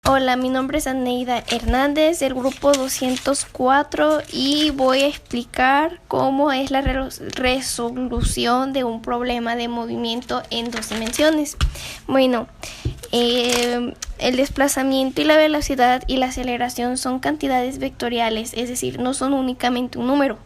Hola, mi nombre es Aneida Hernández del grupo 204 y voy a explicar cómo es la resolución de un problema de movimiento en dos dimensiones. Bueno, el desplazamiento y la velocidad y la aceleración son cantidades vectoriales, es decir, no son únicamente un número.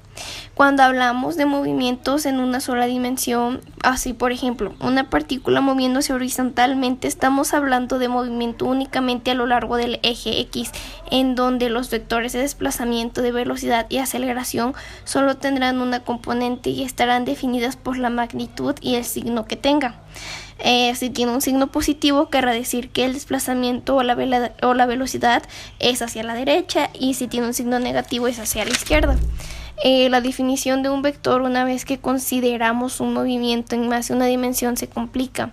Cuando hablamos de movimientos en una sola dimensión, así por ejemplo, una partícula moviéndose horizontalmente, estamos hablando de movimiento únicamente a lo largo del eje X, en donde los vectores de desplazamiento, de velocidad y aceleración solo tendrán una componente y estarán definidas por la magnitud y el signo que tenga. Si tiene un signo positivo, querrá decir que el desplazamiento o la velocidad es hacia la derecha, y si tiene un signo negativo es hacia la izquierda. La definición de un vector, una vez que consideramos un movimiento en más de una dimensión, se complica.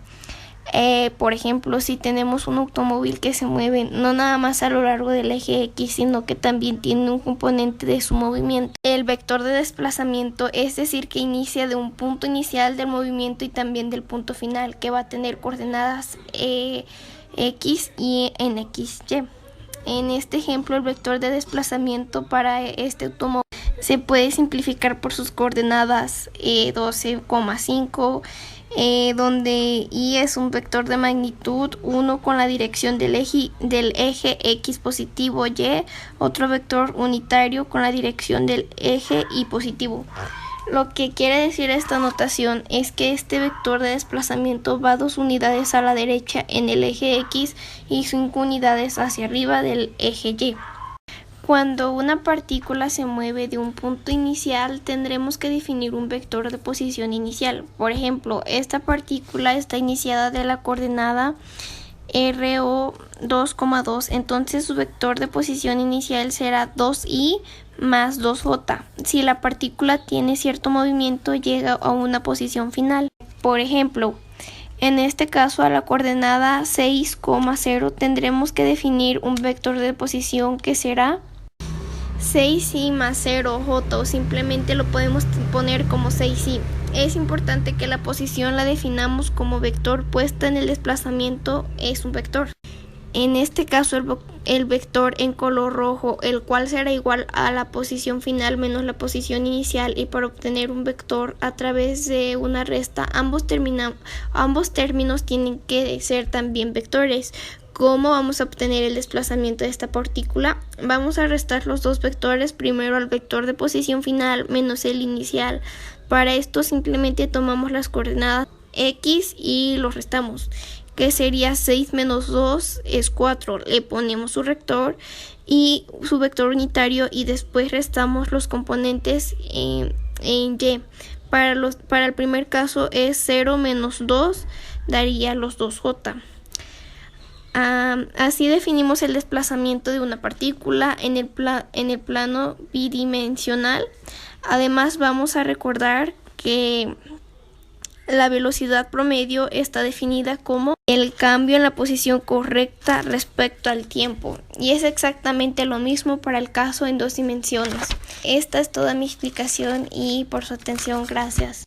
Por ejemplo, si tenemos un automóvil que se mueve no nada más a lo largo del eje X, sino que también tiene un componente de su movimiento. El vector de desplazamiento, es decir, que inicia de un punto inicial del movimiento y también del punto final, que va a tener coordenadas X y en XY. En este ejemplo, el vector de desplazamiento para este automóvil se puede simplificar por sus coordenadas 12,5, donde y es un vector de magnitud 1 con la dirección del eje X positivo Y, otro vector unitario con la dirección del eje Y positivo. Lo que quiere decir esta notación es que este vector de desplazamiento va 2 unidades a la derecha en el eje X y 5 unidades hacia arriba del eje Y. Cuando una partícula se mueve de un punto inicial, tendremos que definir un vector de posición inicial. Por ejemplo, esta partícula está iniciada de la coordenada RO 2,2, entonces su vector de posición inicial será 2i más 2j. Si la partícula tiene cierto movimiento, llega a una posición final. Por ejemplo, en este caso, a la coordenada 6,0 tendremos que definir un vector de posición que será 6i más 0j, o simplemente lo podemos poner como 6i. Es importante que la posición la definamos como vector, puesta en el desplazamiento es un vector. En este caso, el vector en color rojo, el cual será igual a la posición final menos la posición inicial, y para obtener un vector a través de una resta, ambos términos tienen que ser también vectores. ¿Cómo vamos a obtener el desplazamiento de esta partícula? Vamos a restar los dos vectores, primero al vector de posición final menos el inicial. Para esto simplemente tomamos las coordenadas X y los restamos, que sería 6 menos 2 es 4. Le ponemos su vector y su vector unitario y después restamos los componentes en Y. Para el primer caso es 0 menos 2, daría los 2j. Así definimos el desplazamiento de una partícula en el plano bidimensional. Además, vamos a recordar que la velocidad promedio está definida como el cambio en la posición correcta respecto al tiempo, y es exactamente lo mismo para el caso en dos dimensiones. Esta es toda mi explicación y por su atención, gracias.